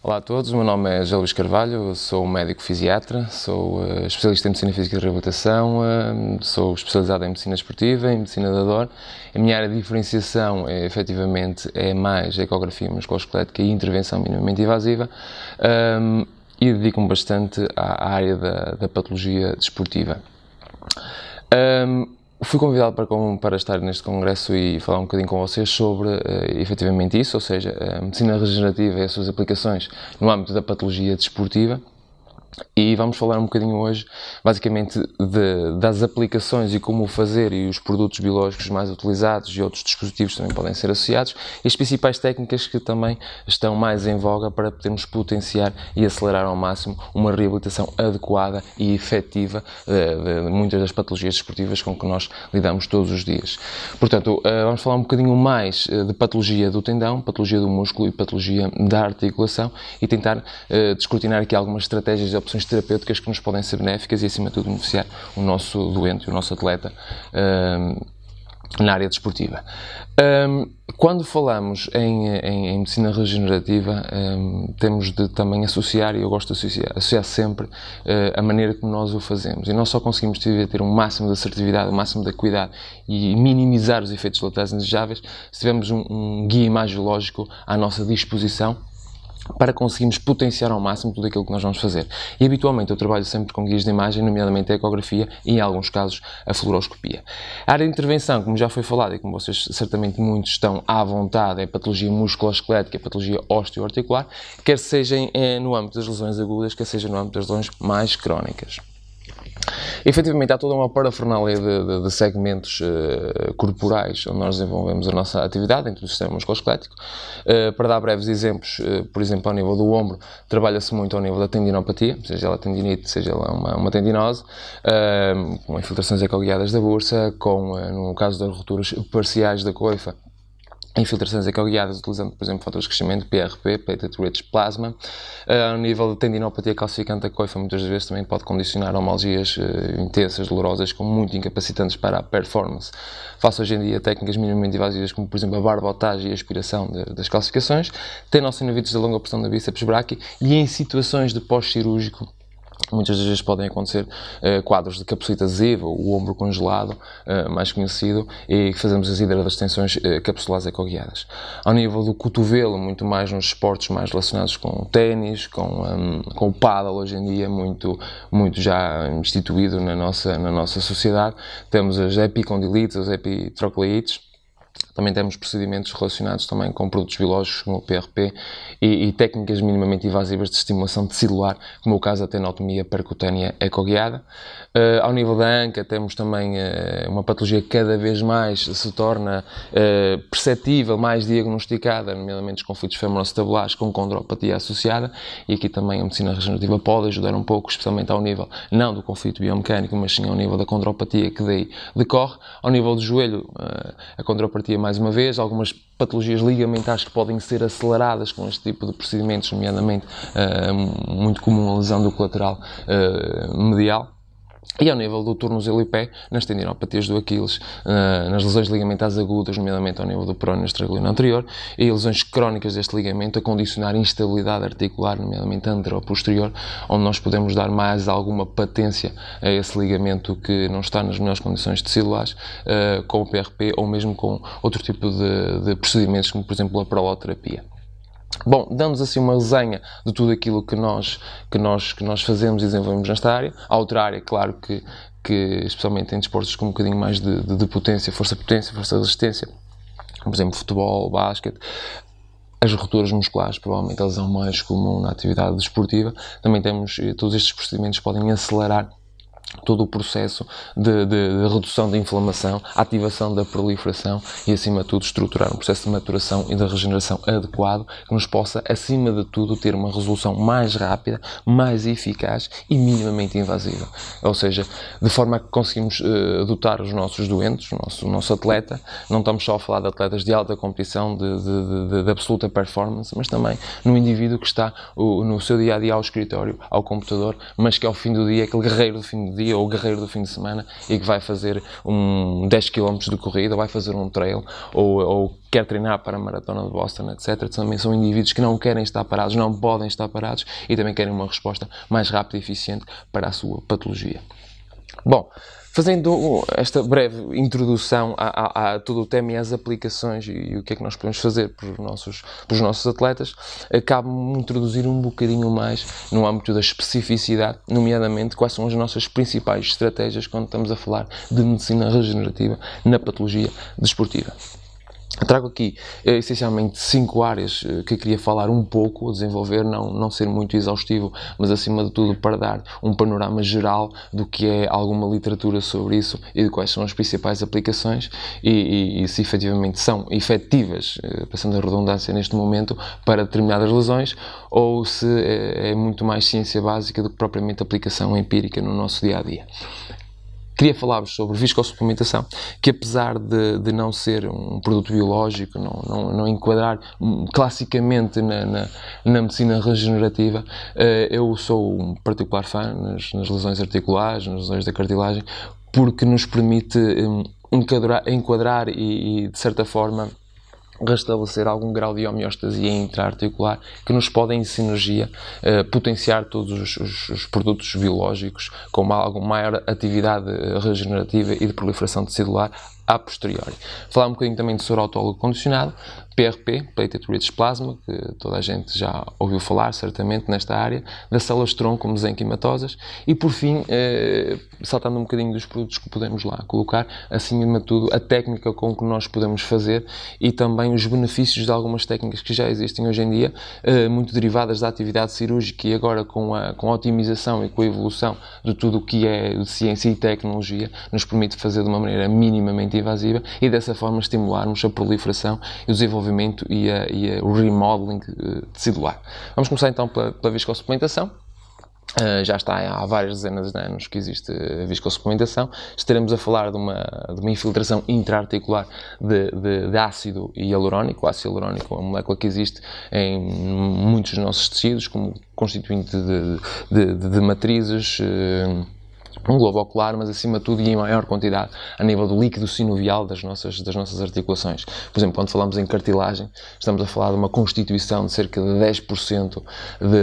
Olá a todos, o meu nome é José Luís Carvalho, sou médico fisiatra, sou especialista em medicina física e reabilitação, sou especializado em medicina esportiva, em medicina da dor. A minha área de diferenciação efetivamente é mais ecografia musculoesquelética e intervenção minimamente invasiva, e dedico-me bastante à área da patologia desportiva. Fui convidado para estar neste congresso e falar um bocadinho com vocês sobre efetivamente isso, ou seja, a medicina regenerativa e as suas aplicações no âmbito da patologia desportiva. E vamos falar um bocadinho hoje, basicamente, das aplicações e como o fazer e os produtos biológicos mais utilizados e outros dispositivos também podem ser associados e as principais técnicas que também estão mais em voga para podermos potenciar e acelerar ao máximo uma reabilitação adequada e efetiva de muitas das patologias desportivas com que nós lidamos todos os dias. Portanto, vamos falar um bocadinho mais de patologia do tendão, patologia do músculo e patologia da articulação e tentar descortinar aqui algumas estratégias e opções terapêuticas que nos podem ser benéficas e, acima de tudo, beneficiar o nosso doente, o nosso atleta na área desportiva. Quando falamos em medicina regenerativa, temos de também associar, e eu gosto de associar sempre a maneira como nós o fazemos. E nós só conseguimos ter um máximo de assertividade, um máximo de cuidado e minimizar os efeitos colaterais indesejáveis se tivermos um guia imagiológico à nossa disposição para conseguirmos potenciar ao máximo tudo aquilo que nós vamos fazer. E habitualmente eu trabalho sempre com guias de imagem, nomeadamente a ecografia e, em alguns casos, a fluoroscopia. A área de intervenção, como já foi falado e como vocês certamente muitos estão à vontade, é a patologia musculoesquelética, a patologia osteoarticular, quer seja no âmbito das lesões agudas, quer seja no âmbito das lesões mais crónicas. Efetivamente, há toda uma parafernália de segmentos corporais onde nós desenvolvemos a nossa atividade dentro do sistema musculoesquelético. Para dar breves exemplos, por exemplo, ao nível do ombro, trabalha-se muito ao nível da tendinopatia, seja ela tendinite, seja ela uma tendinose, com infiltrações ecoguiadas da bursa, no caso das rupturas parciais da coifa, infiltrações ecoguiadas utilizando, por exemplo, fatores de crescimento, PRP, Platelet-Rich Plasma. Ao nível de tendinopatia calcificante da coifa, muitas vezes também pode condicionar homalgias intensas, dolorosas, com muito incapacitantes para a performance. Faço hoje em dia técnicas minimamente invasivas, como por exemplo a barbotagem e a aspiração das calcificações, tendinossinovites de longa pressão da bíceps brachii e em situações de pós-cirúrgico, muitas das vezes podem acontecer quadros de capsulite adesiva, o ombro congelado, mais conhecido, e fazemos as hidrodistensões capsulares ecoguiadas. Ao nível do cotovelo, muito mais nos esportes mais relacionados com o ténis, com o pádel, hoje em dia muito já instituído na nossa sociedade, temos as epicondilites, as epitrocleites. Também temos procedimentos relacionados também com produtos biológicos, como o PRP, e técnicas minimamente invasivas de estimulação tecidular, como o caso da tenotomia percutânea ecoguiada. Ao nível da anca, temos também uma patologia que cada vez mais se torna perceptível, mais diagnosticada, nomeadamente os conflitos femoral-acetabular com condropatia associada, e aqui também a medicina regenerativa pode ajudar um pouco, especialmente ao nível, não do conflito biomecânico, mas sim ao nível da condropatia que daí decorre. Ao nível do joelho, a condropatia, mais uma vez, algumas patologias ligamentares que podem ser aceleradas com este tipo de procedimentos, nomeadamente muito comum a lesão do colateral medial. E ao nível do tornozelo e pé, nas tendinopatias do Aquiles, nas lesões ligamentares agudas, nomeadamente ao nível do peróneo estragalino anterior, e lesões crónicas deste ligamento a condicionar instabilidade articular, nomeadamente antero-posterior, onde nós podemos dar mais alguma patência a esse ligamento que não está nas melhores condições teciduais, com o PRP ou mesmo com outro tipo de procedimentos, como por exemplo a proloterapia. Bom, damos assim uma resenha de tudo aquilo que nós fazemos e desenvolvemos nesta área. Há outra área, claro, que especialmente em desportos com um bocadinho mais de potência, força-resistência, por exemplo, futebol, basquete, as rupturas musculares, provavelmente a lesão mais comum na atividade desportiva. Também temos, todos estes procedimentos podem acelerar todo o processo de redução da inflamação, ativação da proliferação e, acima de tudo, estruturar um processo de maturação e de regeneração adequado que nos possa, acima de tudo, ter uma resolução mais rápida, mais eficaz e minimamente invasiva. Ou seja, de forma a que conseguimos dotar os nossos doentes, o nosso atleta, não estamos só a falar de atletas de alta competição, de absoluta performance, mas também no indivíduo que está no seu dia-a-dia ao escritório, ao computador, mas que ao fim do dia é aquele guerreiro do fim do dia, ou o guerreiro do fim de semana, e que vai fazer 10 km de corrida, ou vai fazer um trail, ou quer treinar para a maratona de Boston, etc. Também são indivíduos que não querem estar parados, não podem estar parados e também querem uma resposta mais rápida e eficiente para a sua patologia. Bom, fazendo esta breve introdução a todo o tema e às aplicações e o que é que nós podemos fazer para os nossos atletas, cabe-me introduzir um bocadinho mais no âmbito da especificidade, nomeadamente quais são as nossas principais estratégias quando estamos a falar de medicina regenerativa na patologia desportiva. Trago aqui, essencialmente, 5 áreas que queria falar um pouco, desenvolver, não ser muito exaustivo, mas acima de tudo para dar um panorama geral do que é alguma literatura sobre isso e de quais são as principais aplicações e se efetivamente são efetivas, passando a redundância neste momento, para determinadas lesões, ou se é muito mais ciência básica do que propriamente aplicação empírica no nosso dia-a-dia. Queria falar-vos sobre viscossuplementação, que apesar de não ser um produto biológico, não enquadrar classicamente na medicina regenerativa, eu sou um particular fã nas lesões articulares, nas lesões da cartilagem, porque nos permite enquadrar e de certa forma, restabelecer algum grau de homeostasia intra-articular que nos podem, em sinergia, potenciar todos os produtos biológicos com maior atividade regenerativa e de proliferação tecidular a posteriori. Falar um bocadinho também de soro autólogo condicionado, PRP, Platelet Rich Plasma, que toda a gente já ouviu falar, certamente, nesta área, das células-tronco mesenquimatosas e, por fim, saltando um bocadinho dos produtos que podemos lá colocar, acima de tudo, a técnica com que nós podemos fazer e também os benefícios de algumas técnicas que já existem hoje em dia, muito derivadas da atividade cirúrgica e agora com a otimização e com a evolução de tudo o que é de ciência e tecnologia, nos permite fazer de uma maneira minimamente invasiva e dessa forma estimularmos a proliferação e o desenvolvimento e o remodeling tecidular. Vamos começar então pela viscossuplementação. Já está há várias dezenas de anos que existe a viscossuplementação. Estaremos a falar de uma infiltração intra-articular de ácido hialurónico. O ácido hialurónico é uma molécula que existe em muitos dos nossos tecidos como constituinte de matrizes, um globo ocular, mas acima de tudo e em maior quantidade a nível do líquido sinovial das nossas articulações. Por exemplo, quando falamos em cartilagem, estamos a falar de uma constituição de cerca de 10%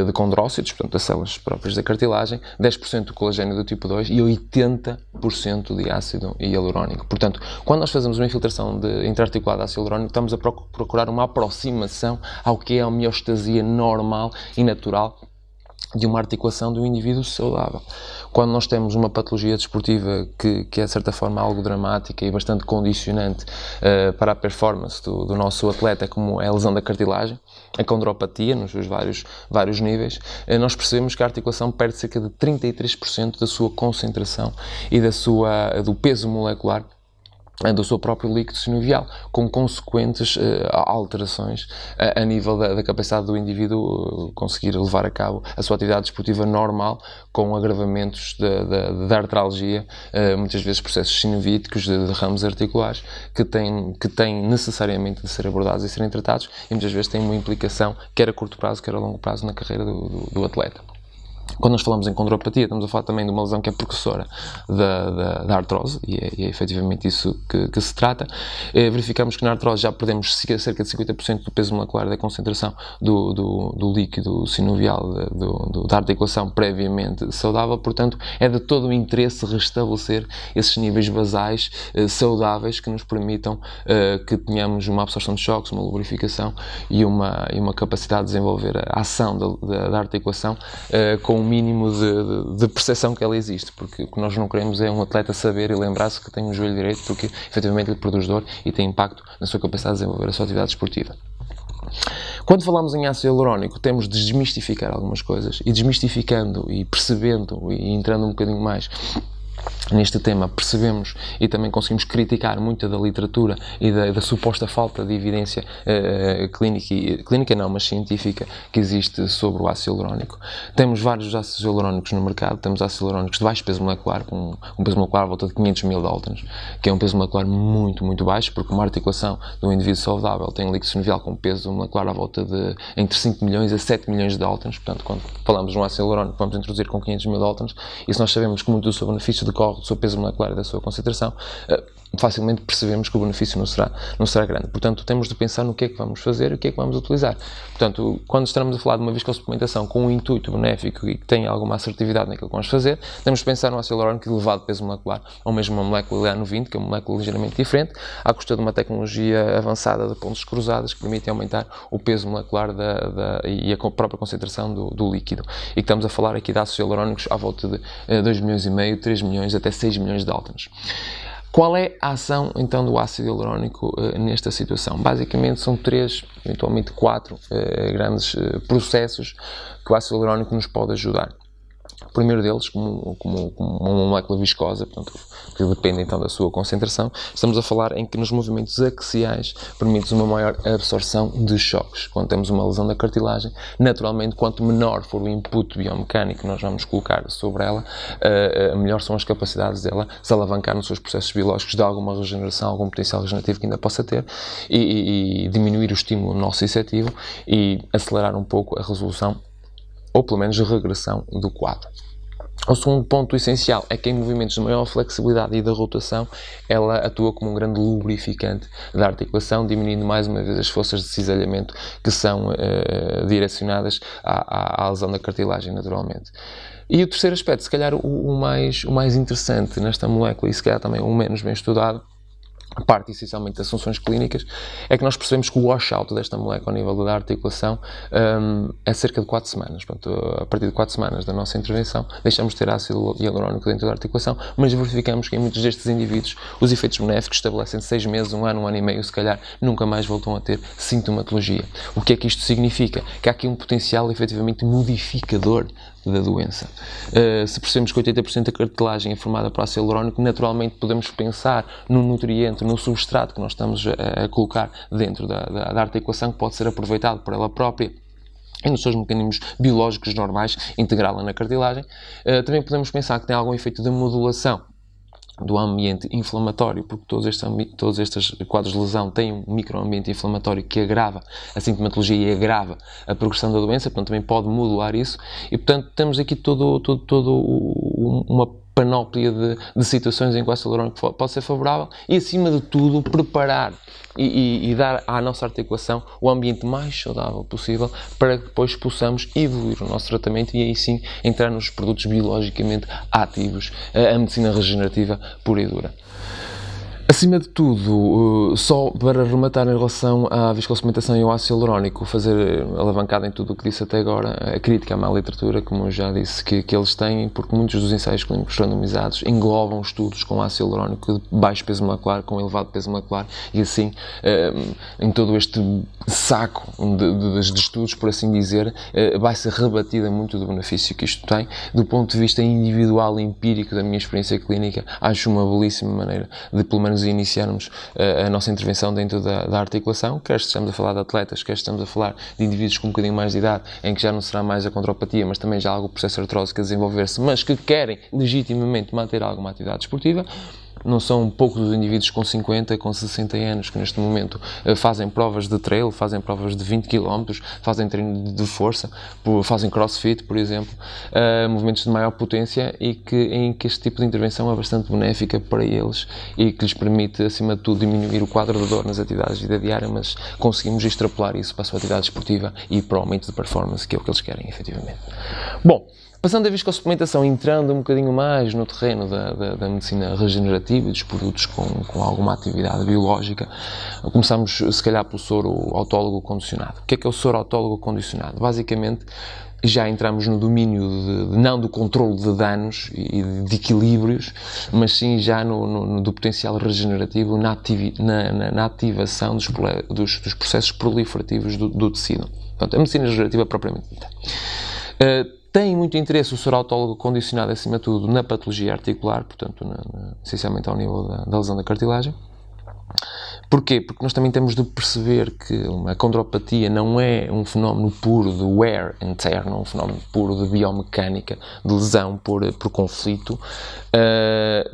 de condrócitos, portanto das células próprias da cartilagem, 10% de colagênio do tipo 2 e 80% de ácido hialurónico. Portanto, quando nós fazemos uma infiltração intra-articular de ácido hialurónico, estamos a procurar uma aproximação ao que é a homeostasia normal e natural de uma articulação de um indivíduo saudável. Quando nós temos uma patologia desportiva que é de certa forma algo dramática e bastante condicionante para a performance do nosso atleta, como é a lesão da cartilagem, a condropatia nos seus vários níveis, nós percebemos que a articulação perde cerca de 33% da sua concentração e do peso molecular do seu próprio líquido sinovial, com consequentes alterações a nível da capacidade do indivíduo conseguir levar a cabo a sua atividade desportiva normal, com agravamentos da artralgia, muitas vezes processos sinovíticos de derrames articulares, que têm necessariamente de ser abordados e serem tratados, e muitas vezes têm uma implicação, quer a curto prazo, quer a longo prazo, na carreira do atleta. Quando nós falamos em condropatia, estamos a falar também de uma lesão que é precursora da artrose, e é efetivamente isso que se trata. Verificamos que na artrose já perdemos cerca de 50% do peso molecular da concentração do líquido sinovial da articulação previamente saudável, portanto é de todo o interesse restabelecer esses níveis basais saudáveis que nos permitam que tenhamos uma absorção de choques, uma lubrificação e uma capacidade de desenvolver a ação da articulação com um mínimo de percepção que ela existe, porque o que nós não queremos é um atleta saber e lembrar-se que tem um joelho direito, porque efetivamente ele produz dor e tem impacto na sua capacidade de desenvolver a sua atividade esportiva. Quando falamos em ácido hialurónico, temos de desmistificar algumas coisas, e desmistificando e percebendo e entrando um bocadinho mais neste tema, percebemos e também conseguimos criticar muita da literatura e da suposta falta de evidência clínica não, mas científica, que existe sobre o ácido hialurónico. Temos vários ácidos hialurónicos no mercado, temos ácidos hialurónicos de baixo peso molecular, com um peso molecular à volta de 500 mil daltons, que é um peso molecular muito, muito baixo, porque uma articulação de um indivíduo saudável tem um líquido sinovial com peso molecular à volta de entre 5 milhões a 7 milhões de daltons. Portanto, quando falamos de um ácido hialurónico, vamos introduzir com 500 mil daltons, e se nós sabemos que muito do seu benefício decorre do seu peso molecular e da sua concentração, facilmente percebemos que o benefício não será grande. Portanto, temos de pensar no que é que vamos fazer e o que é que vamos utilizar. Portanto, quando estamos a falar de uma viscosuplementação com um intuito benéfico e que tenha alguma assertividade naquilo que vamos fazer, temos de pensar no ácido hialurónico de elevado peso molecular, ou mesmo uma molécula LA-90, que é uma molécula ligeiramente diferente, à custa de uma tecnologia avançada de pontes cruzadas que permite aumentar o peso molecular e a própria concentração do líquido. E que estamos a falar aqui de ácidos hialurónicos à volta de 2,5 milhões, 3 milhões, até 6 milhões de daltons. Qual é a ação, então, do ácido hialurónico nesta situação? Basicamente, são 3, eventualmente 4 grandes processos que o ácido hialurónico nos pode ajudar. O primeiro deles, como uma molécula viscosa, portanto, que depende então da sua concentração, estamos a falar em que nos movimentos axiais permite uma maior absorção de choques. Quando temos uma lesão da cartilagem, naturalmente, quanto menor for o input biomecânico que nós vamos colocar sobre ela, melhor são as capacidades dela se alavancar nos seus processos biológicos de alguma regeneração, algum potencial regenerativo que ainda possa ter, e diminuir o estímulo nociceptivo e acelerar um pouco a resolução, ou pelo menos a regressão do quadro. O segundo ponto essencial é que em movimentos de maior flexibilidade e da rotação, ela atua como um grande lubrificante da articulação, diminuindo mais uma vez as forças de cisalhamento que são direcionadas à lesão da cartilagem, naturalmente. E o terceiro aspecto, se calhar o mais interessante nesta molécula, e se calhar também o menos bem estudado, a parte essencialmente das funções clínicas, é que nós percebemos que o washout desta molécula ao nível da articulação é cerca de 4 semanas. Portanto, a partir de 4 semanas da nossa intervenção, deixamos de ter ácido hialurónico dentro da articulação, mas verificamos que em muitos destes indivíduos os efeitos benéficos estabelecem 6 meses, 1 ano, 1 ano e meio, se calhar nunca mais voltam a ter sintomatologia. O que é que isto significa? Que há aqui um potencial efetivamente modificador da doença. Se percebemos que 80% da cartilagem é formada por ácido hialurónico, naturalmente podemos pensar no nutriente, no substrato que nós estamos a colocar dentro da articulação, que pode ser aproveitado por ela própria e nos seus mecanismos biológicos normais, integrá-la na cartilagem. Também podemos pensar que tem algum efeito de modulação do ambiente inflamatório, porque todos estes quadros de lesão têm um microambiente inflamatório que agrava a sintomatologia e agrava a progressão da doença, portanto também pode modular isso, e portanto temos aqui todo uma panóplia de situações em que o ácido hialurónico pode ser favorável e, acima de tudo, preparar e dar à nossa articulação o ambiente mais saudável possível para que depois possamos evoluir o nosso tratamento e aí sim entrar nos produtos biologicamente ativos, a medicina regenerativa pura e dura. Acima de tudo, só para rematar em relação à viscosuplementação e ao ácido hialurónico, fazer alavancada em tudo o que disse até agora, a crítica à má literatura, como eu já disse, que eles têm, porque muitos dos ensaios clínicos randomizados englobam estudos com ácido hialurónico de baixo peso molecular, com elevado peso molecular, e assim, em todo este saco de estudos, por assim dizer, vai ser rebatida muito do benefício que isto tem. Do ponto de vista individual e empírico da minha experiência clínica, acho uma belíssima maneira de, pelo menos, iniciarmos a nossa intervenção dentro da articulação, quer estejamos a falar de atletas, quer estejamos a falar de indivíduos com um bocadinho mais de idade, em que já não será mais a condropatia, mas também já há algum processo artrósico a desenvolver-se, mas que querem legitimamente manter alguma atividade desportiva. Não são poucos os indivíduos com 50, com 60 anos que neste momento fazem provas de trail, fazem provas de 20 km, fazem treino de força, fazem crossfit, por exemplo, movimentos de maior potência e em que este tipo de intervenção é bastante benéfica para eles e que lhes permite, acima de tudo, diminuir o quadro de dor nas atividades de vida diária, mas conseguimos extrapolar isso para a sua atividade esportiva e para o aumento de performance, que é o que eles querem, efetivamente. Bom, passando a viscosuplementação, entrando um bocadinho mais no terreno da medicina regenerativa e dos produtos com alguma atividade biológica, começamos, se calhar, pelo soro autólogo condicionado. O que é o soro autólogo condicionado? Basicamente, já entramos no domínio não do controle de danos e de equilíbrios, mas sim já do potencial regenerativo na ativação dos processos proliferativos do tecido. Portanto, a medicina regenerativa propriamente dita. Tem muito interesse o soro autólogo condicionado, acima de tudo, na patologia articular, portanto, essencialmente ao nível da lesão da cartilagem. Porquê? Porque nós também temos de perceber que a condropatia não é um fenómeno puro de wear and tear, não é um fenómeno puro de biomecânica, de lesão por conflito.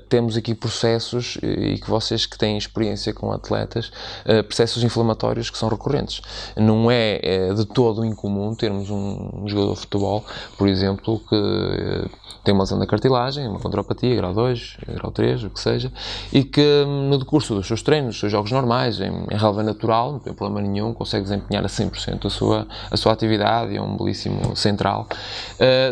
Temos aqui processos, e que vocês que têm experiência com atletas, processos inflamatórios que são recorrentes. Não é de todo incomum termos um jogador de futebol, por exemplo, que tem uma lesão da cartilagem, uma condropatia, grau 2, grau 3, o que seja, e que no decurso dos seus treinos, dos seus jogos normais, em relva natural, não tem problema nenhum, consegue desempenhar a 100% a sua atividade, é um belíssimo central.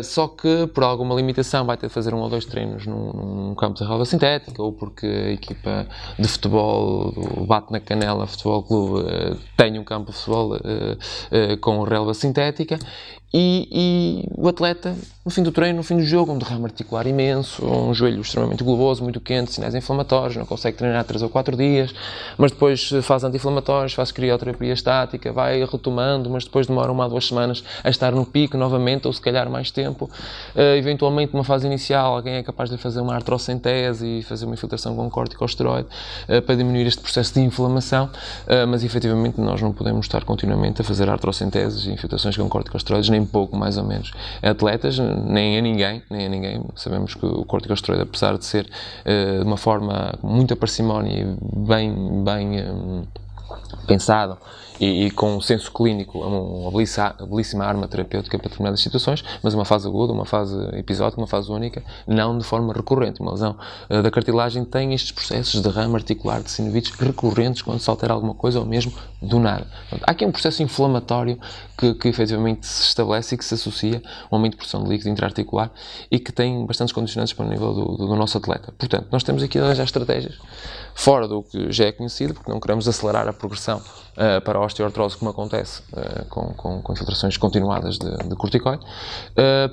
Só que, por alguma limitação, vai ter de fazer 1 ou 2 treinos num campo de relva sintética, ou porque a equipa de futebol do Bate na Canela Futebol Clube tem um campo de futebol com relva sintética, e o atleta, no fim do treino, no fim do jogo, um derrame articular imenso, um joelho extremamente globoso, muito quente, sinais inflamatórios, não consegue treinar 3 ou 4 dias, mas depois faz anti-inflamatórios, faz crioterapia estática, vai retomando, mas depois demora 1 a 2 semanas a estar no pico novamente, ou se calhar mais tempo. Eventualmente, numa fase inicial, alguém é capaz de fazer uma artrocentese e fazer uma infiltração com corticosteroide para diminuir este processo de inflamação, mas efetivamente nós não podemos estar continuamente a fazer artrocenteses e infiltrações com corticosteroides, nem pouco, mais ou menos, a atletas, nem a ninguém. Sabemos que o corticosteroide, apesar de ser de uma forma com muita parcimónia e bem pensado e com um senso clínico, uma belíssima arma terapêutica para determinadas situações, mas uma fase aguda, uma fase episódica, uma fase única, não de forma recorrente. Uma lesão da cartilagem tem estes processos de derrame articular de sinovites recorrentes quando se altera alguma coisa ou mesmo do nada. Portanto, há aqui um processo inflamatório que efetivamente se estabelece e que se associa a um aumento de pressão de líquido intraarticular e que tem bastantes condicionantes para o nível do nosso atleta. Portanto, nós temos aqui a arranjar estratégias fora do que já é conhecido, porque não queremos acelerar a progressão para a osteoartrose, como acontece com infiltrações continuadas de corticoide,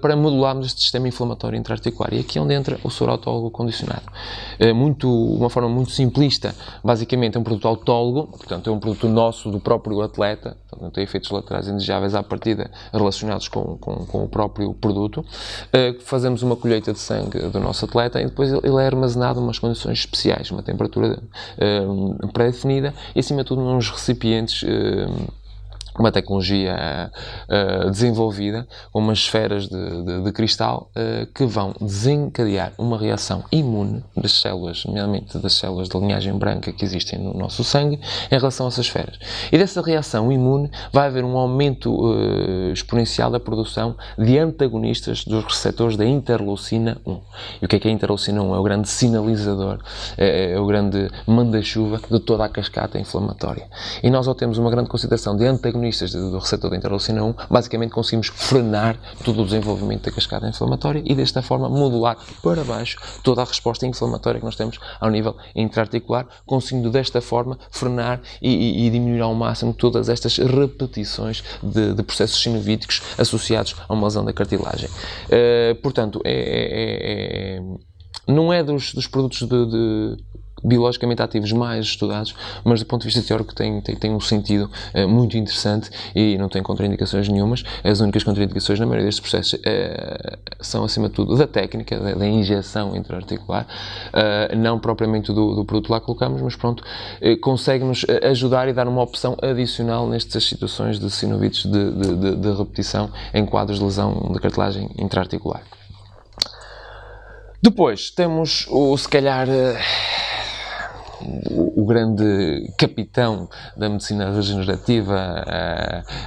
para modularmos este sistema inflamatório intraarticular. E aqui é onde entra o soro autólogo condicionado. Uma forma muito simplista, basicamente é um produto autólogo, portanto é um produto nosso, do próprio atleta, portanto, não tem efeitos laterais indesejáveis à partida relacionados com o próprio produto. Fazemos uma colheita de sangue do nosso atleta e depois ele é armazenado em umas condições especiais, uma temperatura pré-definida e, acima de tudo, nos recipientes, uma tecnologia desenvolvida, com umas esferas de cristal que vão desencadear uma reação imune das células, nomeadamente das células de linhagem branca que existem no nosso sangue, em relação a essas esferas. E dessa reação imune vai haver um aumento exponencial da produção de antagonistas dos receptores da interleucina 1. E o que é a interleucina 1? É o grande sinalizador, é o grande manda-chuva de toda a cascata inflamatória. E nós, ao termos uma grande concentração de antagonistas do receptor da interleucina 1, basicamente conseguimos frenar todo o desenvolvimento da cascata inflamatória e, desta forma, modular para baixo toda a resposta inflamatória que nós temos ao nível intraarticular, conseguindo desta forma frenar e diminuir ao máximo todas estas repetições de processos sinovíticos associados a uma lesão da cartilagem. Portanto, não é dos produtos biologicamente ativos mais estudados, mas do ponto de vista teórico tem um sentido muito interessante e não tem contraindicações nenhumas. As únicas contraindicações na maioria destes processos são, acima de tudo, da técnica, da injeção intraarticular, não propriamente do produto lá que colocamos, mas pronto, consegue-nos ajudar e dar uma opção adicional nestas situações de sinovites de repetição em quadros de lesão de cartilagem intraarticular. Depois temos se calhar o grande capitão da medicina regenerativa,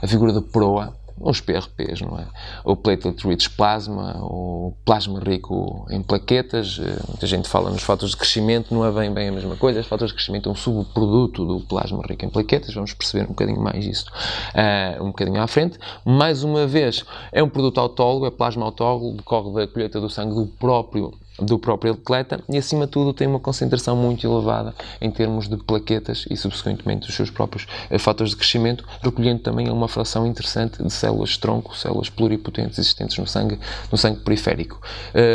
a figura da proa, os PRPs, não é? O Platelet Rich Plasma, o plasma rico em plaquetas. Muita gente fala nos fatores de crescimento, não é bem a mesma coisa. Os fatores de crescimento é um subproduto do plasma rico em plaquetas, vamos perceber um bocadinho mais isso um bocadinho à frente. Mais uma vez, é um produto autólogo, é plasma autólogo, decorre da colheita do sangue do próprio do próprio atleta e, acima de tudo, tem uma concentração muito elevada em termos de plaquetas e, subsequentemente, os seus próprios fatores de crescimento, recolhendo também uma fração interessante de células-tronco, células pluripotentes existentes no sangue periférico.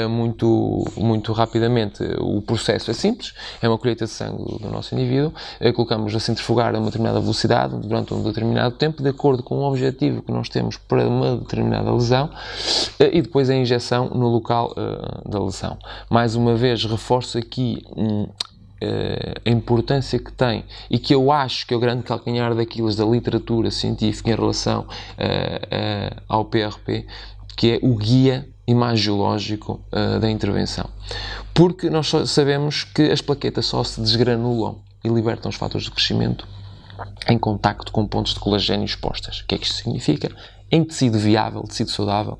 Muito rapidamente, o processo é simples, é uma colheita de sangue do nosso indivíduo, colocamos a centrifugar a uma determinada velocidade durante um determinado tempo, de acordo com o objetivo que nós temos para uma determinada lesão, e depois a injeção no local da lesão. Mais uma vez, reforço aqui a importância que tem e que eu acho que é o grande calcanhar daqueles da literatura científica em relação ao PRP, que é o guia imagiológico da intervenção. Porque nós sabemos que as plaquetas só se desgranulam e libertam os fatores de crescimento em contacto com pontos de colagênio expostas. O que é que isto significa? Em tecido viável, tecido saudável,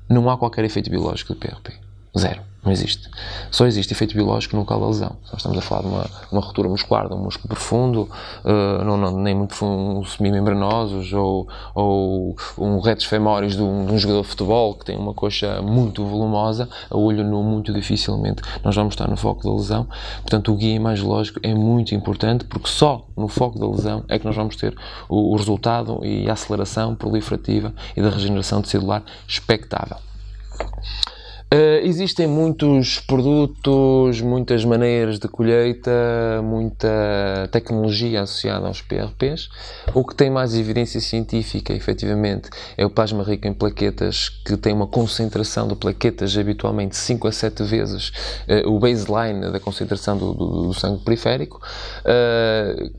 não há qualquer efeito biológico do PRP. Zero. Não existe. Só existe efeito biológico no local da lesão. Se nós estamos a falar de uma ruptura muscular, de um músculo profundo, nem muito profundo, semimembranosos, ou um retos femoris de um jogador de futebol que tem uma coxa muito volumosa, a olho nu, muito dificilmente nós vamos estar no foco da lesão. Portanto, o guia imagiológico é muito importante, porque só no foco da lesão é que nós vamos ter o resultado e a aceleração proliferativa e da regeneração tecidular expectável. Existem muitos produtos, muitas maneiras de colheita, muita tecnologia associada aos PRPs. O que tem mais evidência científica, efetivamente, é o plasma rico em plaquetas, que tem uma concentração de plaquetas habitualmente 5 a 7 vezes o baseline da concentração do sangue periférico.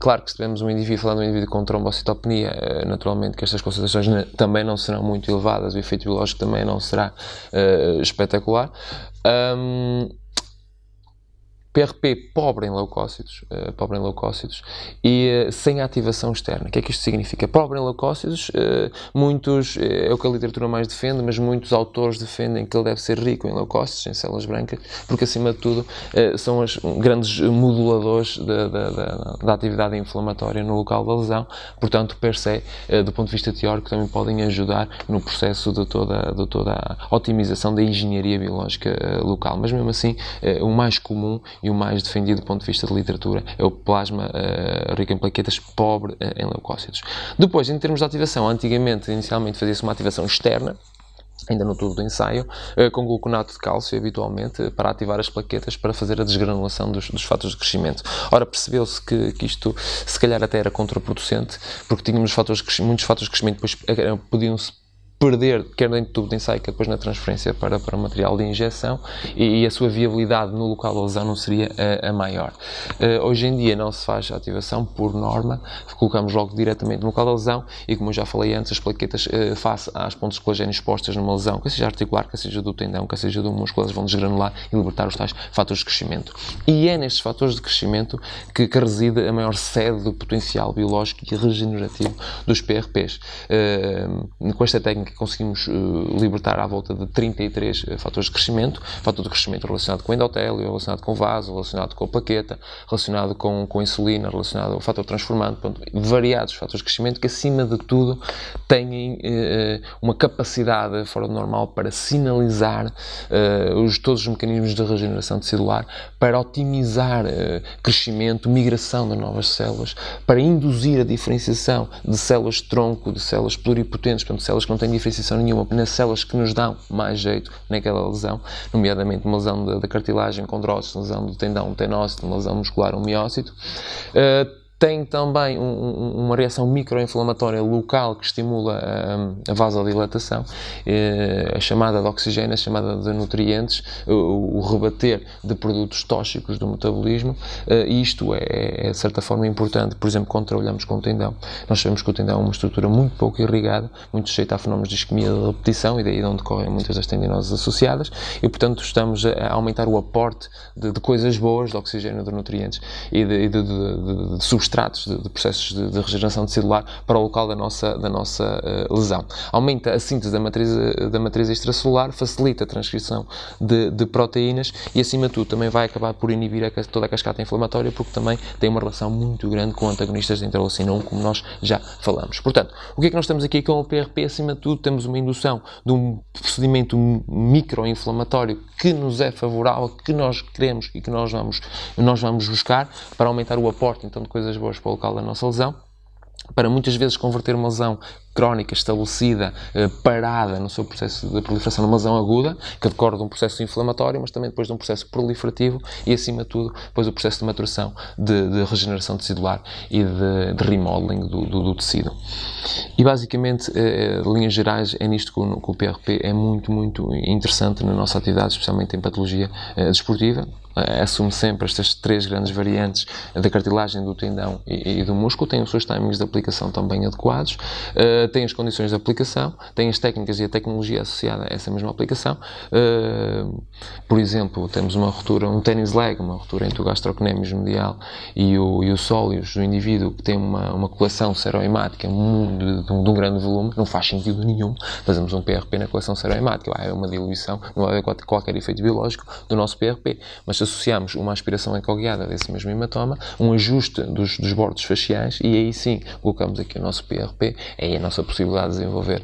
Claro que se tivermos um indivíduo, falando de um indivíduo com trombocitopenia, naturalmente que estas concentrações também não serão muito elevadas, o efeito biológico também não será espetacular. PRP pobre em leucócitos e sem ativação externa. O que é que isto significa? Pobre em leucócitos, é o que a literatura mais defende, mas muitos autores defendem que ele deve ser rico em leucócitos, em células brancas, porque acima de tudo são os grandes moduladores da atividade inflamatória no local da lesão, portanto, per se, do ponto de vista teórico, também podem ajudar no processo de toda a otimização da engenharia biológica local, mas mesmo assim, o mais comum e o mais defendido do ponto de vista de literatura é o plasma rico em plaquetas, pobre em leucócitos. Depois, em termos de ativação, inicialmente fazia-se uma ativação externa, ainda no tubo do ensaio, com gluconato de cálcio, habitualmente, para ativar as plaquetas, para fazer a desgranulação dos fatores de crescimento. Ora, percebeu-se que isto, se calhar, até era contraproducente, porque tínhamos muitos fatores de crescimento, depois podiam-se perder, quer dentro do tubo de ensaio, quer depois na transferência para o material de injeção, e a sua viabilidade no local da lesão não seria a maior. Hoje em dia não se faz a ativação por norma, colocamos logo diretamente no local da lesão e, como eu já falei antes, as plaquetas face às pontos de colagênio expostas numa lesão, quer seja articular, quer seja do tendão, quer seja do músculo, elas vão desgranular e libertar os tais fatores de crescimento. E é nestes fatores de crescimento que reside a maior sede do potencial biológico e regenerativo dos PRPs. Com esta técnica conseguimos libertar à volta de 33 fatores de crescimento, fator de crescimento relacionado com o endotélio, relacionado com o vaso, relacionado com a plaqueta, relacionado com a insulina, relacionado ao fator transformante, portanto, variados fatores de crescimento que, acima de tudo, têm uma capacidade fora do normal para sinalizar todos os mecanismos de regeneração tecidular, para otimizar crescimento, migração de novas células, para induzir a diferenciação de células-tronco, de células pluripotentes, portanto, células que não têm diferenciação nenhuma, nas células que nos dão mais jeito naquela lesão, nomeadamente uma lesão da cartilagem, condrócito, uma lesão do tendão, um tenócito, uma lesão muscular, um miócito. Tem também uma reação microinflamatória local que estimula a vasodilatação, a chamada de oxigênio, a chamada de nutrientes, o rebater de produtos tóxicos do metabolismo, e isto é, de certa forma, importante, por exemplo, quando trabalhamos com o tendão. Nós sabemos que o tendão é uma estrutura muito pouco irrigada, muito sujeita a fenómenos de isquemia de repetição, e daí de onde decorrem muitas das tendinoses associadas, e, portanto, estamos a aumentar o aporte de coisas boas, de oxigênio, de nutrientes e de substâncias substratos, de processos de regeneração celular para o local da nossa lesão. Aumenta a síntese da matriz extracelular, facilita a transcrição de proteínas e, acima de tudo, também vai acabar por inibir toda a cascata inflamatória, porque também tem uma relação muito grande com antagonistas da interleucina 1, como nós já falamos. Portanto, o que é que nós temos aqui com o PRP? Acima de tudo, temos uma indução de um procedimento microinflamatório que nos é favorável, que nós queremos e que nós vamos buscar para aumentar o aporte, então, de coisas boas para o local da nossa lesão, para muitas vezes converter uma lesão crónica, estabelecida, parada no seu processo de proliferação, numa lesão aguda, que decorre de um processo inflamatório, mas também depois de um processo proliferativo e, acima de tudo, depois do processo de maturação, de regeneração tecidular e de remodeling do tecido. E, basicamente, de linhas gerais, é nisto que o PRP é muito, muito interessante na nossa atividade, especialmente em patologia desportiva. Assume sempre estas 3 grandes variantes da cartilagem, do tendão e do músculo, tem os seus timings de aplicação também adequados, tem as condições de aplicação, tem as técnicas e a tecnologia associada a essa mesma aplicação. Por exemplo, temos uma ruptura, um tennis leg, uma ruptura entre o gastrocnêmio medial e o sóleus do indivíduo, que tem uma coleção serohemática de um grande volume. Não faz sentido nenhum fazermos um PRP na coleção serohemática, é uma diluição, não vai haver qualquer efeito biológico do nosso PRP, mas se associamos uma aspiração ecoguiada desse mesmo hematoma, um ajuste dos bordos faciais, e aí sim colocamos aqui o nosso PRP, aí a nossa possibilidade de desenvolver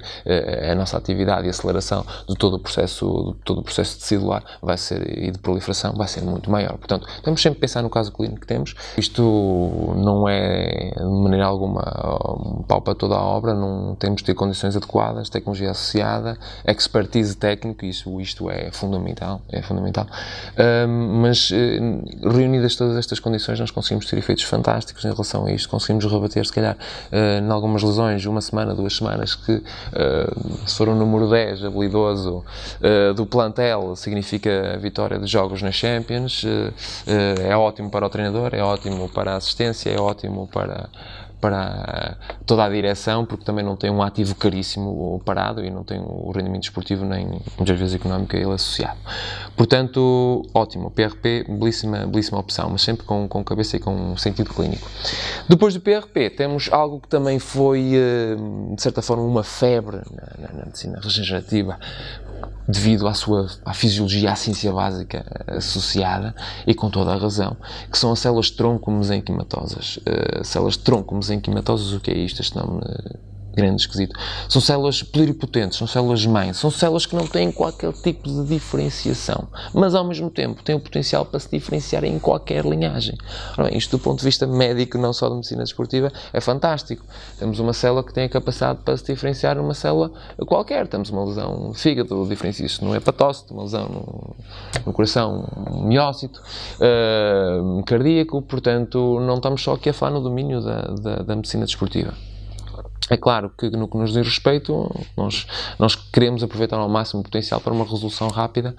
a nossa atividade e aceleração de todo o processo tecidular e de proliferação vai ser muito maior. Portanto, temos sempre que pensar no caso clínico que temos. Isto não é de maneira alguma um pau para toda a obra, não temos de ter condições adequadas, tecnologia associada, expertise técnica, isto é fundamental, mas reunidas todas estas condições nós conseguimos ter efeitos fantásticos em relação a isto, conseguimos rebater se calhar em algumas lesões, 1 semana, 2 semanas, que se for o número 10 habilidoso do plantel, significa a vitória de jogos na Champions. É ótimo para o treinador, é ótimo para a assistência, é ótimo para toda a direção, porque também não tem um ativo caríssimo parado e não tem o rendimento esportivo nem muitas vezes económico a ele associado. Portanto, ótimo, PRP, belíssima opção, mas sempre com cabeça e com sentido clínico. Depois do PRP, temos algo que também foi, de certa forma, uma febre na medicina regenerativa, devido à fisiologia, à ciência básica associada, e com toda a razão, que são as células tronco mesenquimatosas. Células tronco mesenquimatosas, o que é isto? Este nome grande, esquisito. São células pluripotentes, são células-mãe, são células que não têm qualquer tipo de diferenciação, mas ao mesmo tempo têm o potencial para se diferenciar em qualquer linhagem. Ora bem, isto do ponto de vista médico, não só de medicina desportiva, é fantástico. Temos uma célula que tem a capacidade para se diferenciar numa célula qualquer. Temos uma lesão de fígado, diferencia-se num hepatócito, uma lesão no coração, um miócito, cardíaco. Portanto, não estamos só aqui a falar no domínio da medicina desportiva. É claro que, no que nos diz respeito, nós queremos aproveitar ao máximo o potencial para uma resolução rápida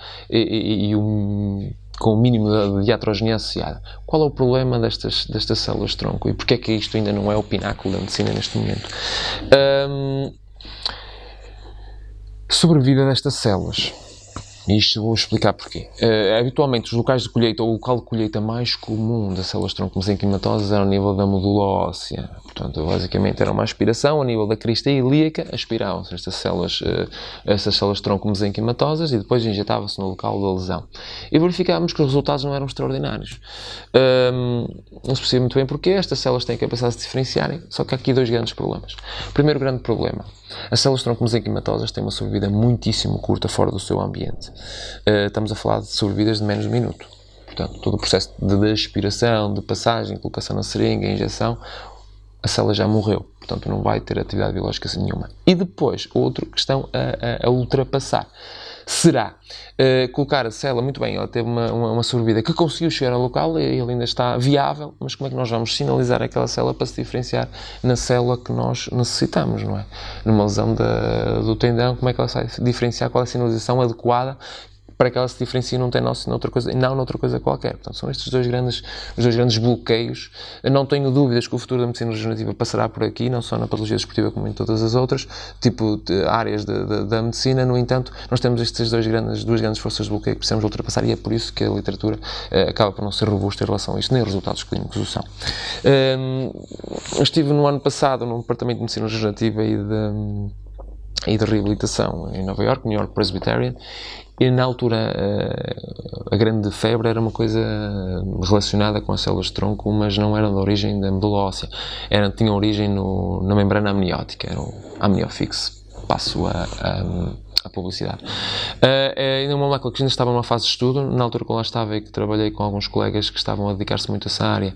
com o mínimo de iatrogenia associada. Qual é o problema destas células tronco e porquê é que isto ainda não é o pináculo da medicina neste momento? Sobrevida destas células. Isto vou explicar porquê. Habitualmente, os locais de colheita, ou o local de colheita mais comum das células tronco mesenquimatosas era ao nível da medula óssea. Portanto, basicamente era uma aspiração a nível da crista ilíaca, aspiravam-se essas células tronco mesenquimatosas e depois injetava-se no local da lesão. E verificávamos que os resultados não eram extraordinários. Não se percebe muito bem porquê. Estas células têm a capacidade de se diferenciarem, só que há aqui 2 grandes problemas. Primeiro grande problema: as células tronco mesenquimatosas têm uma sobrevida muitíssimo curta fora do seu ambiente. Estamos a falar de sobrevidas de menos de 1 minuto. Portanto, todo o processo de aspiração, de passagem, colocação na seringa, injeção, a célula já morreu. Portanto, não vai ter atividade biológica nenhuma. E depois, outra questão a ultrapassar será colocar a célula, muito bem, ela teve uma sobrevida que conseguiu chegar ao local, ele ainda está viável, mas como é que nós vamos sinalizar aquela célula para se diferenciar na célula que nós necessitamos, não é? Numa lesão do tendão, como é que ela vai se diferenciar, qual é a sinalização adequada para que ela se diferencie num tenócito noutra coisa, não noutra coisa qualquer. Portanto, são estes os dois grandes bloqueios. Eu não tenho dúvidas que o futuro da medicina regenerativa passará por aqui, não só na patologia desportiva como em todas as outras, tipo de áreas da medicina. No entanto, nós temos estas duas grandes forças de bloqueio que precisamos ultrapassar, e é por isso que a literatura acaba por não ser robusta em relação a isto, nem os resultados clínicos o são. Eu estive no ano passado no Departamento de Medicina Regenerativa e de Reabilitação em Nova York, New York Presbyterian, e na altura a grande febre era uma coisa relacionada com as células de tronco, mas não era da origem da medula óssea, tinha origem na membrana amniótica, era o amniofix. Passo a publicidade. Ainda uma molécula que ainda estava numa fase de estudo, na altura que eu lá estava e que trabalhei com alguns colegas que estavam a dedicar-se muito a essa área,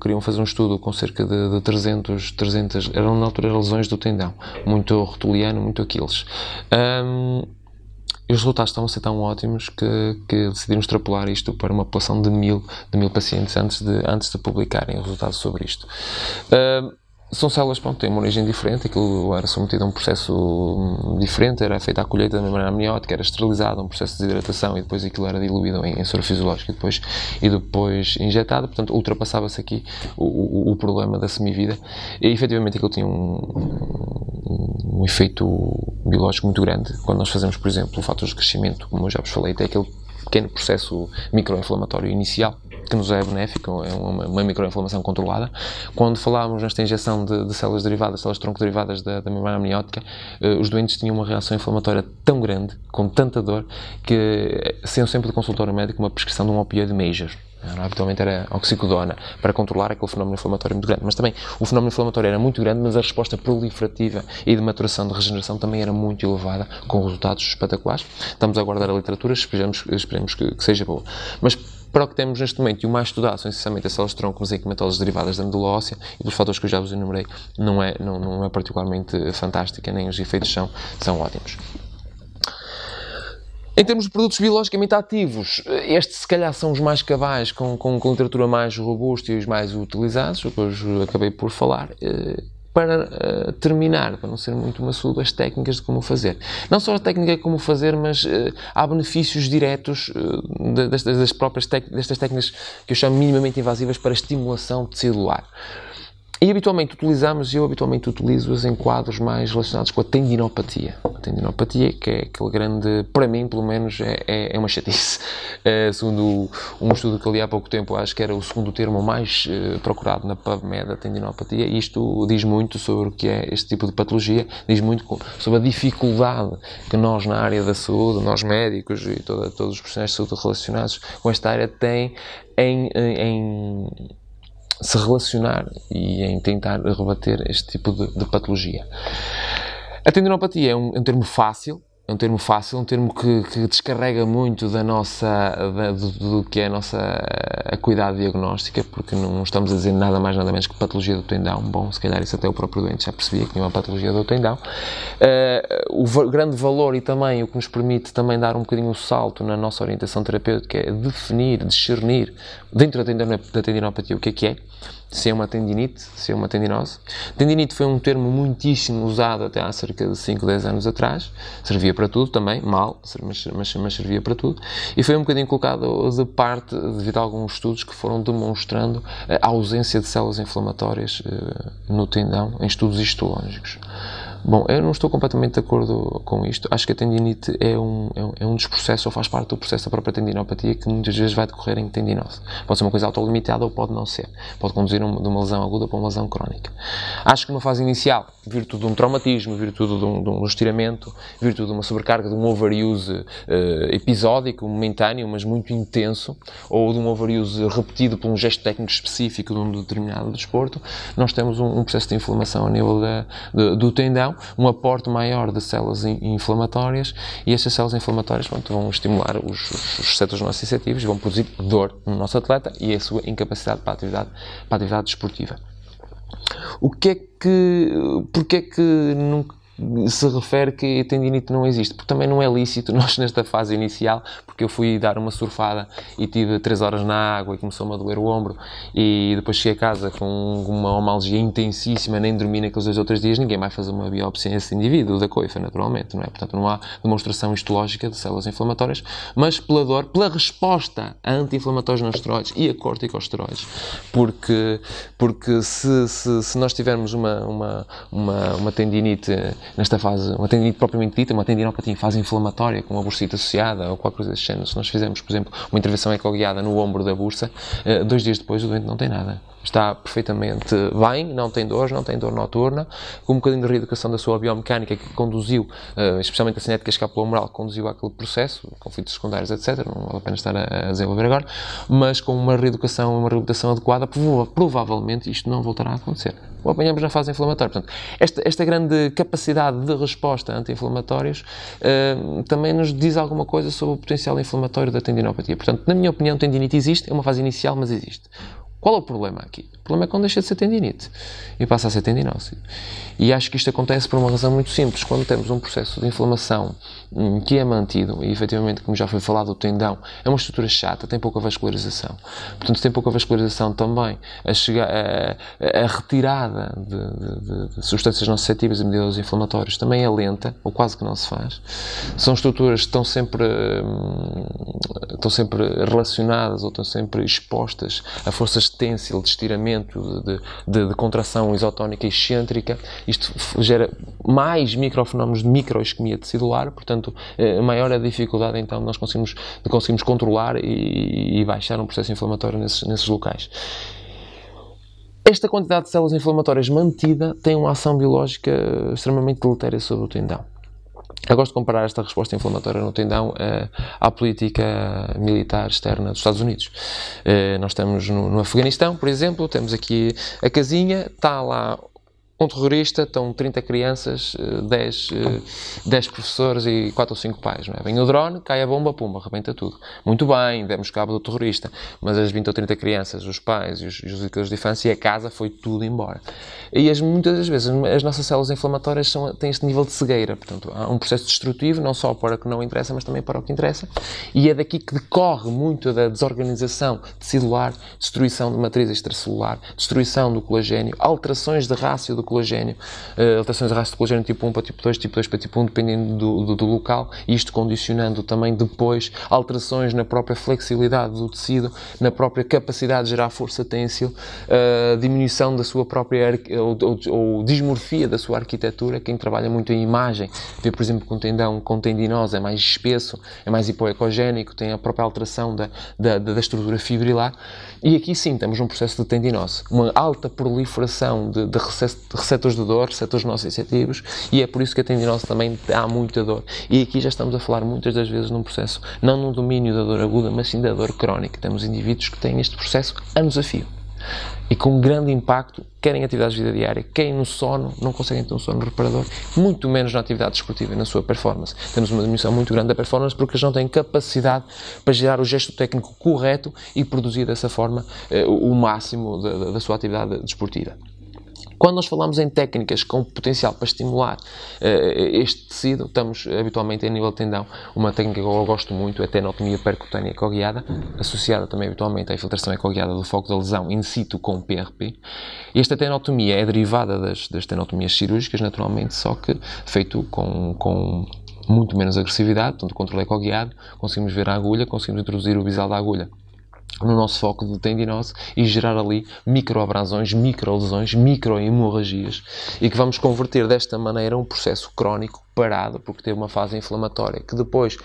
queriam fazer um estudo com cerca de 300 eram na altura lesões do tendão, muito rotuliano, muito Aquiles. E os resultados estavam a ser tão ótimos que decidiram extrapolar isto para uma população de 1000 pacientes antes de publicarem os resultados sobre isto. São células que têm uma origem diferente, aquilo era submetido a um processo diferente, era feita a colheita da membrana amniótica, era esterilizado, um processo de desidratação, e depois aquilo era diluído em soro fisiológico e depois injetado. Portanto, ultrapassava-se aqui o problema da semivida, e efetivamente aquilo tinha um efeito biológico muito grande. Quando nós fazemos, por exemplo, fatores de crescimento, como eu já vos falei, tem aquele pequeno processo microinflamatório inicial, que nos é benéfico, é uma microinflamação controlada. Quando falávamos nesta injeção de células derivadas, células tronco derivadas da membrana amniótica, os doentes tinham uma reação inflamatória tão grande, com tanta dor, que tinham sempre de consultar o médico uma prescrição de um opioide major. Habitualmente era oxicodona, para controlar aquele fenómeno inflamatório muito grande. Mas também o fenómeno inflamatório era muito grande, mas a resposta proliferativa e de maturação, de regeneração, também era muito elevada, com resultados espetaculares. Estamos a aguardar a literatura, esperemos que seja boa. Mas para o que temos neste momento, e o mais estudado são essencialmente as células de tronco mesenquimatosas derivadas da medula óssea, e pelos fatores que eu já vos enumerei, não é particularmente fantástica, nem os efeitos são ótimos. Em termos de produtos biologicamente ativos, estes se calhar são os mais cabais, com literatura mais robusta e os mais utilizados, o que hoje acabei por falar. Para terminar, para não ser muito maçudo, as técnicas de como fazer. Não só a técnica de como fazer, mas há benefícios diretos destas técnicas que eu chamo minimamente invasivas para estimulação celular. E eu habitualmente utilizo-as em quadros mais relacionados com a tendinopatia. A tendinopatia, que é aquele grande, para mim, pelo menos, é uma chatice. Segundo um estudo que eu li há pouco tempo, acho que era o segundo termo mais procurado na PubMed, a tendinopatia. Isto diz muito sobre o que é este tipo de patologia, diz muito sobre a dificuldade que nós, na área da saúde, nós médicos e todos os profissionais de saúde relacionados com esta área, têm em se relacionar e em tentar rebater este tipo de patologia. A tendinopatia é um termo fácil, um termo que descarrega muito do que é a nossa acuidade diagnóstica, porque não estamos a dizer nada mais nada menos que patologia do tendão. Bom, se calhar isso até o próprio doente já percebia que tinha uma patologia do tendão. O grande valor e também o que nos permite também dar um bocadinho o salto na nossa orientação terapêutica é definir, discernir dentro da tendinopatia o que é. Se é uma tendinite, se é uma tendinose. Tendinite foi um termo muitíssimo usado até há cerca de 5, 10 anos atrás. Servia para tudo também, mal, mas servia para tudo. E foi um bocadinho colocado de parte devido a alguns estudos que foram demonstrando a ausência de células inflamatórias no tendão em estudos histológicos. Bom, eu não estou completamente de acordo com isto. Acho que a tendinite é um dos processos, ou faz parte do processo da própria tendinopatia, que muitas vezes vai decorrer em tendinose. Pode ser uma coisa autolimitada ou pode não ser. Pode conduzir de uma lesão aguda para uma lesão crónica. Acho que numa fase inicial, virtude de um traumatismo, virtude de um estiramento, virtude de uma sobrecarga, de um overuse episódico, momentâneo, mas muito intenso, ou de um overuse repetido por um gesto técnico específico de um determinado desporto, nós temos um processo de inflamação a nível do tendão, um aporte maior de células inflamatórias, e estas células inflamatórias vão estimular os receptores nociceptivos e vão produzir dor no nosso atleta e a sua incapacidade para a atividade desportiva. Porquê é que se refere que a tendinite não existe, porque também não é lícito nós nesta fase inicial, porque eu fui dar uma surfada e tive 3 horas na água e começou-me a doer o ombro e depois cheguei a casa com uma homalgia intensíssima, nem dormi naqueles 2 ou 3 dias, ninguém vai fazer uma biópsia a esse indivíduo da coifa, naturalmente, não é? Portanto, não há demonstração histológica de células inflamatórias, mas pela dor, pela resposta a anti-inflamatórios não esteroides e a corticosteroides, porque se nós tivermos uma tendinite nesta fase, uma tendinite propriamente dita, uma tendinopatia em fase inflamatória, com uma bursite associada ou qualquer coisa desse género, se nós fizermos, por exemplo, uma intervenção ecoguiada no ombro da bursa, 2 dias depois o doente não tem nada. Está perfeitamente bem, não tem dor noturna, com um bocadinho de reeducação da sua biomecânica que conduziu, especialmente a cinética escapulohumeral, que conduziu àquele processo, conflitos secundários, etc. Não vale a pena estar a desenvolver agora, mas com uma reeducação adequada, provavelmente isto não voltará a acontecer. O apanhamos na fase inflamatória. Portanto, esta grande capacidade de resposta a anti-inflamatórios também nos diz alguma coisa sobre o potencial inflamatório da tendinopatia. Portanto, na minha opinião, tendinite existe, é uma fase inicial, mas existe. Qual é o problema aqui? O problema é quando deixa de ser tendinite e passa a ser tendinose. E acho que isto acontece por uma razão muito simples. Quando temos um processo de inflamação que é mantido, e efetivamente, como já foi falado, o tendão é uma estrutura chata, tem pouca vascularização. Portanto, tem pouca vascularização também, a retirada de substâncias não suscetíveis a mediadores inflamatórios também é lenta, ou quase que não se faz. São estruturas que estão sempre relacionadas ou estão sempre expostas a forças de tensile, de estiramento, de contração isotónica excêntrica. Isto gera mais microfenómenos de microisquemia tecidular, portanto, maior é a dificuldade então de nós conseguimos controlar e baixar um processo inflamatório nesses locais. Esta quantidade de células inflamatórias mantida tem uma ação biológica extremamente deletéria sobre o tendão. Eu gosto de comparar esta resposta inflamatória no tendão à política militar externa dos Estados Unidos. Nós estamos no Afeganistão, por exemplo, temos aqui a casinha, está lá um terrorista, estão 30 crianças, 10 professores e 4 ou 5 pais. Não é? Vem o drone, cai a bomba, pumba, arrebenta tudo. Muito bem, demos cabo do terrorista, mas as 20 ou 30 crianças, os pais e os educadores de infância e a casa, foi tudo embora. E muitas das vezes as nossas células inflamatórias têm este nível de cegueira, portanto, há um processo destrutivo, não só para o que não interessa, mas também para o que interessa, e é daqui que decorre muito da desorganização tecidular, destruição de matriz extracelular, destruição do colagênio, alterações de rácio do colagênio, alterações de rácio do colagênio tipo 1 para tipo 2, tipo 2 para tipo 1, dependendo do local, e isto condicionando também depois alterações na própria flexibilidade do tecido, na própria capacidade de gerar força têncil, diminuição da sua própria ou dismorfia da sua arquitetura. Quem trabalha muito em imagem vê, por exemplo, que um tendão com tendinose é mais espesso, é mais hipoecogénico, tem a própria alteração da estrutura fibrilar, e aqui sim temos um processo de tendinose, uma alta proliferação de receptores de dor, receptores nociceptivos, e é por isso que a tendinose também dá muita dor. E aqui já estamos a falar muitas das vezes num processo, não num domínio da dor aguda, mas sim da dor crónica. Temos indivíduos que têm este processo anos a fio. E com um grande impacto, quer em atividades de vida diária, quer no sono, não conseguem ter um sono reparador, muito menos na atividade desportiva e na sua performance. Temos uma diminuição muito grande da performance porque eles não têm capacidade para gerar o gesto técnico correto e produzir dessa forma o máximo da sua atividade desportiva. Quando nós falamos em técnicas com potencial para estimular este tecido, estamos habitualmente a nível de tendão. Uma técnica que eu gosto muito é a tenotomia percutânea ecoguiada, associada também habitualmente à infiltração ecoguiada do foco da lesão in situ com PRP. Esta tenotomia é derivada das tenotomias cirúrgicas, naturalmente, só que feito com muito menos agressividade, portanto, o controle ecoguiado, conseguimos ver a agulha, conseguimos introduzir o bisal da agulha no nosso foco de tendinose e gerar ali microabrasões, microlesões, microhemorragias, e que vamos converter desta maneira um processo crónico parado, porque teve uma fase inflamatória que depois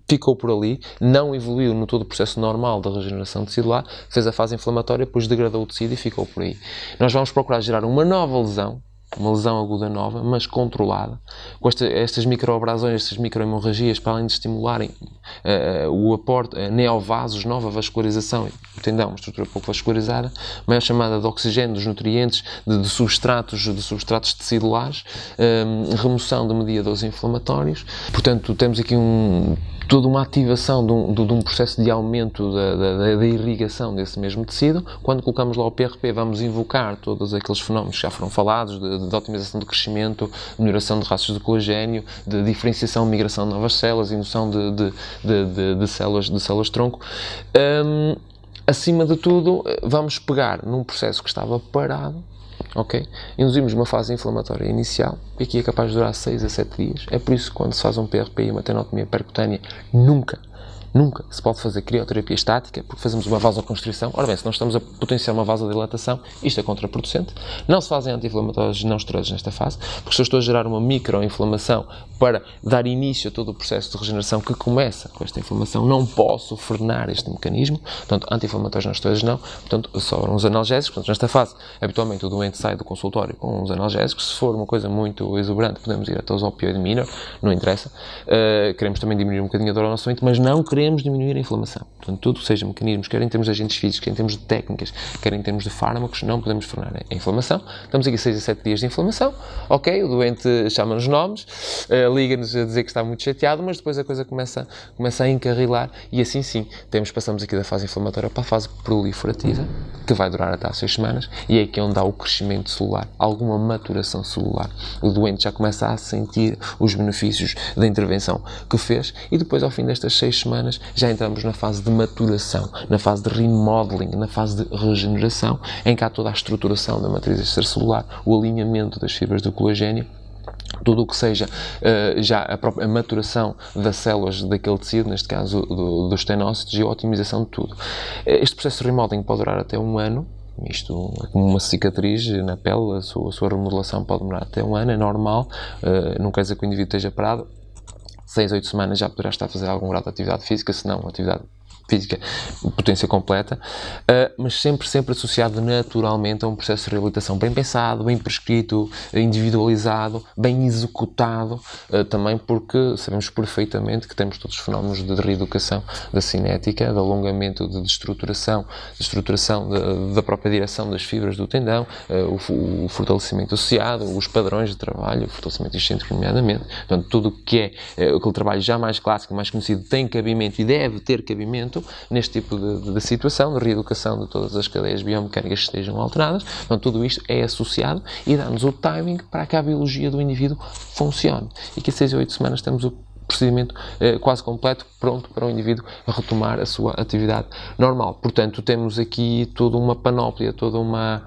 ficou por ali, não evoluiu no todo o processo normal da regeneração tecidular, fez a fase inflamatória, depois degradou o tecido e ficou por aí. Nós vamos procurar gerar uma nova lesão, uma lesão aguda nova, mas controlada, com estas microabrasões, estas microhemorragias, para além de estimularem o aporte, neovasos, nova vascularização, o tendão, uma estrutura pouco vascularizada, maior chamada de oxigênio dos nutrientes, de substratos tecedulares, remoção de mediadores inflamatórios. Portanto, temos aqui toda uma ativação de um processo de aumento da irrigação desse mesmo tecido. Quando colocamos lá o PRP, vamos invocar todos aqueles fenómenos que já foram falados, de de otimização do crescimento, de melhoração de rastros de colagênio, de diferenciação, migração de novas células, indução de células-tronco. Acima de tudo, vamos pegar num processo que estava parado, ok? Induzimos uma fase inflamatória inicial, e aqui é capaz de durar 6 a 7 dias. É por isso que quando se faz um PRP, uma tenotomia percutânea, nunca se pode fazer crioterapia estática, porque fazemos uma vasoconstrição. Ora bem, se nós estamos a potenciar uma vasodilatação, isto é contraproducente. Não se fazem anti-inflamatórios não esteroides nesta fase, porque se eu estou a gerar uma microinflamação para dar início a todo o processo de regeneração que começa com esta inflamação, não posso frenar este mecanismo. Portanto, anti-inflamatórios não esteroides não. Portanto, só uns analgésicos. Portanto, nesta fase, habitualmente o doente sai do consultório com uns analgésicos. Se for uma coisa muito exuberante, podemos ir até os opioide minor, não interessa. Queremos também diminuir um bocadinho a dor ao nosso doente, mas não queremos diminuir a inflamação. Portanto, tudo que seja mecanismos, quer em termos de agentes físicos, quer em termos de técnicas, quer em termos de fármacos, não podemos frenar a inflamação. Estamos aqui 6 a 7 dias de inflamação, ok, o doente chama-nos nomes, liga-nos a dizer que está muito chateado, mas depois a coisa começa a encarrilar e assim sim, passamos aqui da fase inflamatória para a fase proliferativa, que vai durar até 6 semanas, e é aqui onde há o crescimento celular, alguma maturação celular. O doente já começa a sentir os benefícios da intervenção que fez e depois, ao fim destas 6 semanas, já entramos na fase de maturação, na fase de remodeling, na fase de regeneração, em que há toda a estruturação da matriz extracelular, o alinhamento das fibras do colagênio, tudo o que seja já a maturação das células daquele tecido, neste caso dos tenócitos, e a otimização de tudo. Este processo de remodeling pode durar até 1 ano. Isto é como uma cicatriz na pele, a sua remodelação pode demorar até 1 ano, é normal, não quer dizer que o indivíduo esteja parado. 6 a 8 semanas já poderá estar a fazer algum grau de atividade física, se não atividade física, potência completa, mas sempre associado naturalmente a um processo de reabilitação bem pensado, bem prescrito, individualizado, bem executado, também porque sabemos perfeitamente que temos todos os fenómenos de reeducação da cinética, de alongamento, de estruturação da própria direção das fibras do tendão, o fortalecimento associado, os padrões de trabalho, o fortalecimento excêntrico, nomeadamente. Portanto, tudo o que é aquele trabalho já mais clássico, mais conhecido, tem cabimento e deve ter cabimento neste tipo de situação, de reeducação de todas as cadeias biomecânicas que estejam alteradas. Então, tudo isto é associado e dá-nos o timing para que a biologia do indivíduo funcione. E que a 6 a 8 semanas temos o procedimento quase completo, pronto para o indivíduo retomar a sua atividade normal. Portanto, temos aqui toda uma panóplia, toda uma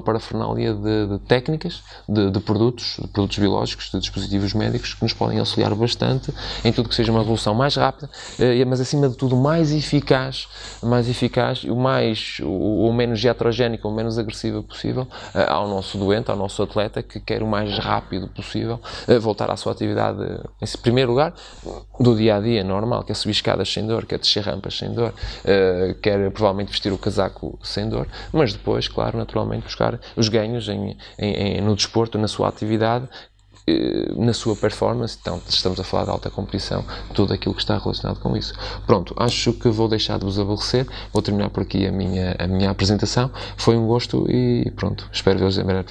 parafernália de técnicas, de produtos biológicos, de dispositivos médicos que nos podem auxiliar bastante em tudo que seja uma evolução mais rápida, mas acima de tudo mais eficaz e o menos iatrogénica, o menos agressiva possível ao nosso doente, ao nosso atleta que quer o mais rápido possível voltar à sua atividade, em primeiro lugar, do dia-a-dia normal, quer subir escadas sem dor, quer descer rampas sem dor, quer provavelmente vestir o casaco sem dor, mas depois, claro, naturalmente buscar os ganhos no desporto, na sua atividade, na sua performance. Então, estamos a falar de alta competição, tudo aquilo que está relacionado com isso. Pronto, acho que vou deixar de vos aborrecer, vou terminar por aqui a minha apresentação. Foi um gosto e pronto, espero vê-los em breve.